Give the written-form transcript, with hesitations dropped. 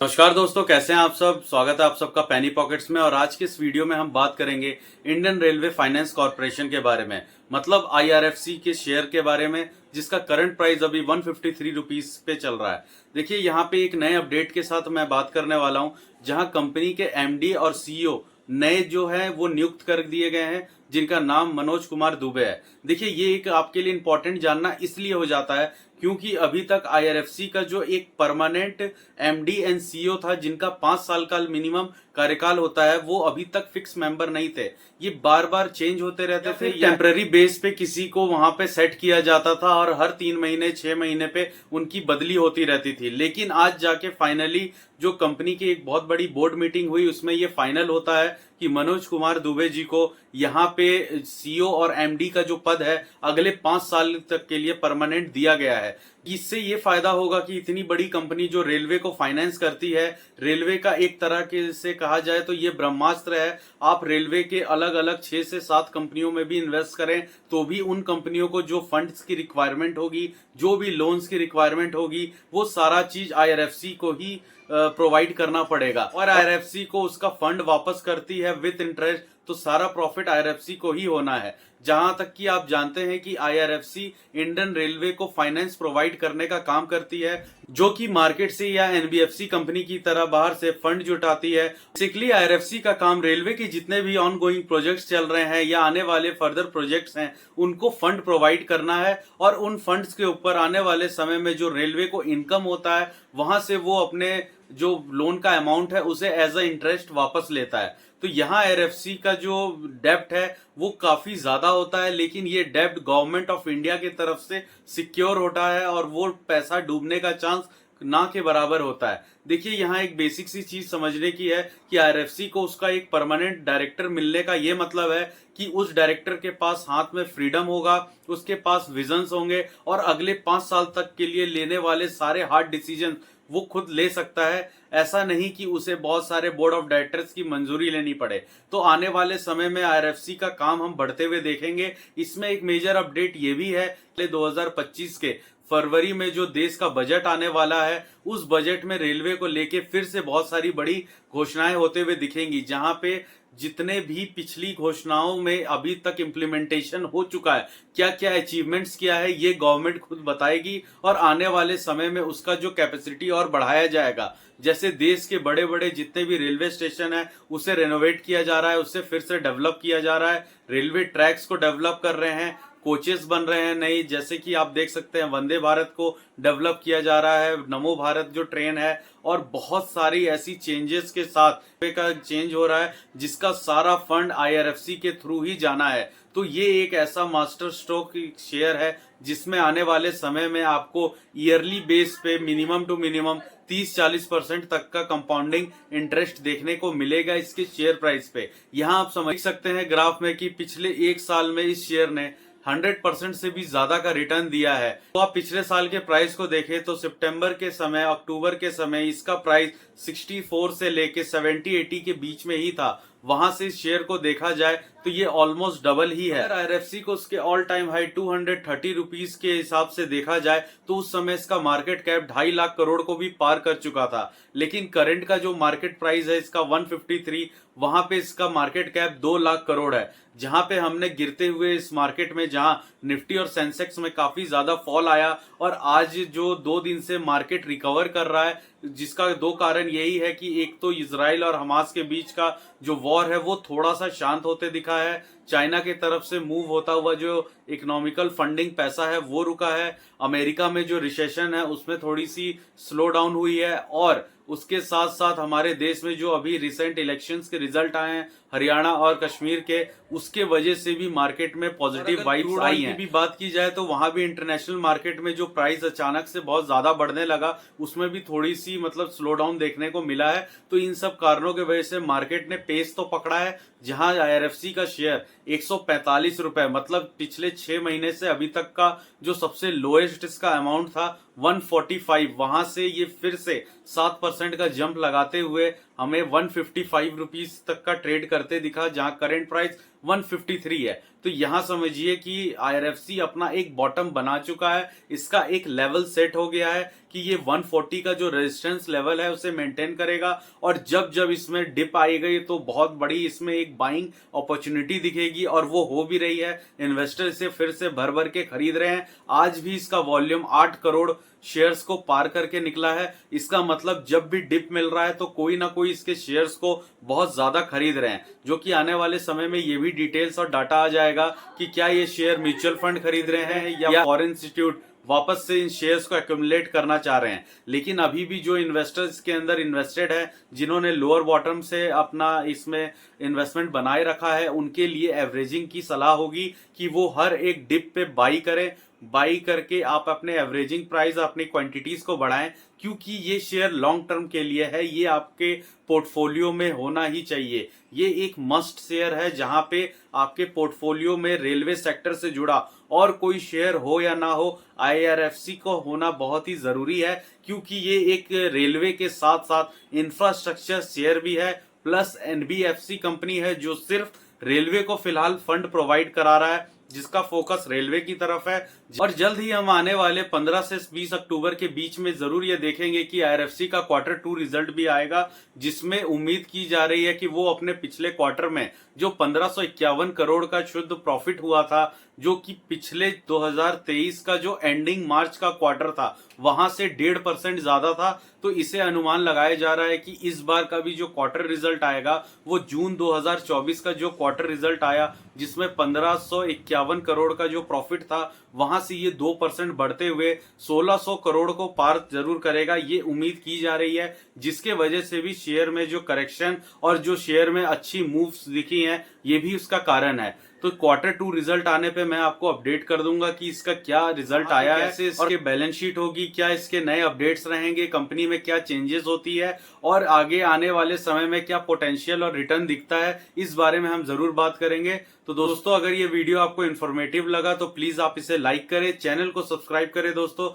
नमस्कार दोस्तों, कैसे हैं आप सब। स्वागत है आप सबका पैनी पॉकेट्स में। और आज के इस वीडियो में हम बात करेंगे इंडियन रेलवे फाइनेंस कॉर्पोरेशन के बारे में, मतलब आईआरएफसी के शेयर के बारे में, जिसका करंट प्राइस अभी 153 रुपीस पे चल रहा है। देखिए, यहाँ पे एक नए अपडेट के साथ मैं बात करने वाला हूँ, जहाँ कंपनी के एमडी और सीईओ नए जो है वो नियुक्त कर दिए गए हैं, जिनका नाम मनोज कुमार दुबे है। देखिए, ये एक आपके लिए इंपॉर्टेंट जानना इसलिए हो जाता है क्योंकि अभी तक आईआरएफसी का जो एक परमानेंट एमडी एंड सीईओ था, जिनका 5 साल का मिनिमम कार्यकाल होता है, वो अभी तक फिक्स मेंबर नहीं थे। ये बार बार चेंज होते रहते थे, टेम्पररी बेस पे किसी को वहां पे सेट किया जाता था और हर 3 महीने 6 महीने पे उनकी बदली होती रहती थी। लेकिन आज जाके फाइनली जो कंपनी की एक बहुत बड़ी बोर्ड मीटिंग हुई, उसमें ये फाइनल होता है कि मनोज कुमार दुबे जी को यहाँ पे सीईओ और एमडी का जो पद है अगले 5 साल तक के लिए परमानेंट दिया गया है। इससे ये फायदा होगा कि इतनी बड़ी कंपनी जो रेलवे को फाइनेंस करती है, रेलवे का एक तरह के से कहा जाए तो ये ब्रह्मास्त्र है। आप रेलवे के अलग अलग 6 से 7 कंपनियों में भी इन्वेस्ट करें तो भी उन कंपनियों को जो फंड्स की रिक्वायरमेंट होगी, जो भी लोन्स की रिक्वायरमेंट होगी, वो सारा चीज आईआरएफसी को ही प्रोवाइड करना पड़ेगा। और आईआरएफसी को उसका फंड वापस करती है विद इंटरेस्ट, तो सारा प्रॉफिट आईआरएफसी को ही होना है। जहां तक कि आप जानते हैं कि आईआरएफसी इंडियन रेलवे को फाइनेंस प्रोवाइड करने का काम करती है, जो कि मार्केट से या एनबीएफसी कंपनी की तरह बाहर से फंड जुटाती है। बेसिकली आईआरएफसी का काम रेलवे के जितने भी ऑन गोइंग प्रोजेक्ट्स चल रहे हैं या आने वाले फर्दर प्रोजेक्ट्स हैं, उनको फंड प्रोवाइड करना है। और उन फंड्स के ऊपर आने वाले समय में जो रेलवे को इनकम होता है, वहां से वो अपने जो लोन का अमाउंट है उसे एज अ इंटरेस्ट वापस लेता है। तो यहाँ आईआरएफसी का जो डेब्ट है वो काफी ज्यादा होता है, लेकिन ये डेब्ट गवर्नमेंट ऑफ इंडिया की तरफ से सिक्योर होता है और वो पैसा डूबने का चांस ना के बराबर होता है। देखिए, यहाँ एक बेसिक सी चीज समझने की है कि आईआरएफसी को उसका एक परमानेंट डायरेक्टर मिलने का ये मतलब है कि उस डायरेक्टर के पास हाथ में फ्रीडम होगा, उसके पास विजन्स होंगे और अगले 5 साल तक के लिए लेने वाले सारे हार्ड डिसीजन वो खुद ले सकता है। ऐसा नहीं कि उसे बहुत सारे बोर्ड ऑफ डायरेक्टर्स की मंजूरी लेनी पड़े। तो आने वाले समय में आईआरएफसी का काम हम बढ़ते हुए देखेंगे। इसमें एक मेजर अपडेट ये भी है कि 2025 के फरवरी में जो देश का बजट आने वाला है, उस बजट में रेलवे को लेके फिर से बहुत सारी बड़ी घोषणाएं होते हुए दिखेंगी, जहां पे जितने भी पिछली घोषणाओं में अभी तक इम्प्लीमेंटेशन हो चुका है, क्या क्या अचीवमेंट्स किया है, ये गवर्नमेंट खुद बताएगी। और आने वाले समय में उसका जो कैपेसिटी और बढ़ाया जाएगा, जैसे देश के बड़े बड़े जितने भी रेलवे स्टेशन है उसे रेनोवेट किया जा रहा है, उससे फिर से डेवलप किया जा रहा है, रेलवे ट्रैक्स को डेवलप कर रहे हैं, कोचेस बन रहे हैं नई, जैसे कि आप देख सकते हैं वंदे भारत को डेवलप किया जा रहा है, नमो भारत जो ट्रेन है, और बहुत सारी ऐसी चेंजेस के साथ का चेंज हो रहा है जिसका सारा फंड आईआरएफसी के थ्रू ही जाना है। तो ये एक ऐसा मास्टर स्ट्रोक शेयर है जिसमें आने वाले समय में आपको ईयरली बेस पे मिनिमम टू मिनिमम 30-40% तक का कंपाउंडिंग इंटरेस्ट देखने को मिलेगा इसके शेयर प्राइस पे। यहाँ आप समझ सकते हैं ग्राफ में कि पिछले 1 साल में इस शेयर ने 100% से भी ज्यादा का रिटर्न दिया है। तो आप पिछले साल के प्राइस को देखें तो सितंबर के समय, अक्टूबर के समय इसका प्राइस 64 से लेके 70-80 के बीच में ही था। वहां से इस शेयर को देखा जाए तो ये ऑलमोस्ट डबल ही है। अगर आईआरएफसी को उसके ऑल टाइम हाई 230 रुपीस के हिसाब से देखा जाए तो उस समय इसका मार्केट कैप 2.5 लाख करोड़ को भी पार कर चुका था। लेकिन करंट का जो मार्केट प्राइस है इसका 153, वहां पे इसका मार्केट कैप 2 लाख करोड़ है। जहां पे हमने गिरते हुए इस मार्केट में, जहां निफ्टी और सेंसेक्स में काफी ज्यादा फॉल आया और आज जो 2 दिन से मार्केट रिकवर कर रहा है, जिसका 2 कारण यही है कि एक तो इजराइल और हमास के बीच का जो वॉर है वो थोड़ा सा शांत होते दिखा है, चाइना की तरफ से मूव होता हुआ जो इकोनॉमिकल फंडिंग पैसा है वो रुका है, अमेरिका में जो रिसेशन है उसमें थोड़ी सी स्लो डाउन हुई है, और उसके साथ साथ हमारे देश में जो अभी रिसेंट इलेक्शंस के रिजल्ट आए हैं हरियाणा और कश्मीर के, उसके वजह से भी मार्केट में पॉजिटिव वाइब्स आई हैं। भी बात की जाए तो वहां भी इंटरनेशनल मार्केट में जो प्राइस अचानक से बहुत ज्यादा बढ़ने लगा, उसमें भी थोड़ी सी मतलब स्लो डाउन देखने को मिला है। तो इन सब कारणों की वजह से मार्केट ने पेस तो पकड़ा है, जहां आईआरएफसी का शेयर 145 रुपए, मतलब पिछले 6 महीने से अभी तक का जो सबसे लोएस्ट इसका अमाउंट था 145, वहां से ये फिर से 7% का जंप लगाते हुए हमें 155 रुपीज तक का ट्रेड करते दिखा, जहां करंट प्राइस 153 है। तो यहां समझिए कि आईआरएफसी अपना एक बॉटम बना चुका है, इसका एक लेवल सेट हो गया है कि ये 140 का जो रेजिस्टेंस लेवल है उसे मेंटेन करेगा, और जब जब इसमें डिप आएगी तो बहुत बड़ी इसमें एक बाइंग अपॉर्चुनिटी दिखेगी, और वो हो भी रही है। इन्वेस्टर इसे फिर से भर भर के खरीद रहे हैं। आज भी इसका वॉल्यूम 8 करोड़ शेयर्स को पार करके निकला है। इसका मतलब जब भी डिप मिल रहा है तो कोई ना कोई इसके शेयर्स को बहुत ज्यादा खरीद रहे हैं, जो कि आने वाले समय में ये भी डिटेल्स और डाटा आ जाएगा कि क्या ये शेयर म्यूचुअल फंड खरीद रहे हैं या फॉरेन इंस्टीट्यूट वापस से इन शेयर्स को एक्यूमुलेट करना चाह रहे हैं। लेकिन अभी भी जो इन्वेस्टर्स के अंदर इन्वेस्टेड है, जिन्होंने लोअर बॉटम से अपना इसमें इन्वेस्टमेंट बनाए रखा है, उनके लिए एवरेजिंग की सलाह होगी कि वो हर एक डिप पे बाई करें। बाई करके आप अपने एवरेजिंग प्राइस, अपनी क्वांटिटीज को बढ़ाएं, क्योंकि ये शेयर लॉन्ग टर्म के लिए है। ये आपके पोर्टफोलियो में होना ही चाहिए। ये एक मस्ट शेयर है, जहां पे आपके पोर्टफोलियो में रेलवे सेक्टर से जुड़ा और कोई शेयर हो या ना हो, आईआरएफसी को होना बहुत ही जरूरी है, क्योंकि ये एक रेलवे के साथ साथ इंफ्रास्ट्रक्चर शेयर भी है, प्लस एनबीएफसी कंपनी है जो सिर्फ रेलवे को फिलहाल फंड प्रोवाइड करा रहा है, जिसका फोकस रेलवे की तरफ है। और जल्द ही हम आने वाले 15 से 20 अक्टूबर के बीच में जरूर ये देखेंगे कि आईआरएफसी का Q2 रिजल्ट भी आएगा, जिसमें उम्मीद की जा रही है कि वो अपने पिछले क्वार्टर में जो 1551 करोड़ का शुद्ध प्रॉफिट हुआ था, जो कि पिछले 2023 का जो एंडिंग मार्च का क्वार्टर था वहां से 1.5% ज्यादा था। तो इसे अनुमान लगाया जा रहा है कि इस बार का भी जो क्वार्टर रिजल्ट आएगा वो जून 2024 का जो क्वार्टर रिजल्ट आया, जिसमें 1551 करोड़ का जो प्रॉफिट था, वहां से ये 2% बढ़ते हुए 1600 करोड़ को पार जरूर करेगा, ये उम्मीद की जा रही है। जिसके वजह से भी शेयर में जो करेक्शन और जो शेयर में अच्छी मूव्स दिखी हैं, ये भी उसका कारण है। तो Q2 रिजल्ट आने पे मैं आपको अपडेट कर दूंगा कि इसका क्या रिजल्ट आया है, कैसे इसके बैलेंस शीट होगी, क्या इसके नए अपडेट्स रहेंगे, कंपनी में क्या चेंजेस होती है, और आगे आने वाले समय में क्या पोटेंशियल और रिटर्न दिखता है, इस बारे में हम जरूर बात करेंगे। तो दोस्तों, अगर ये वीडियो आपको इन्फॉर्मेटिव लगा तो प्लीज आप इसे लाइक करें, चैनल को सब्सक्राइब करें दोस्तों।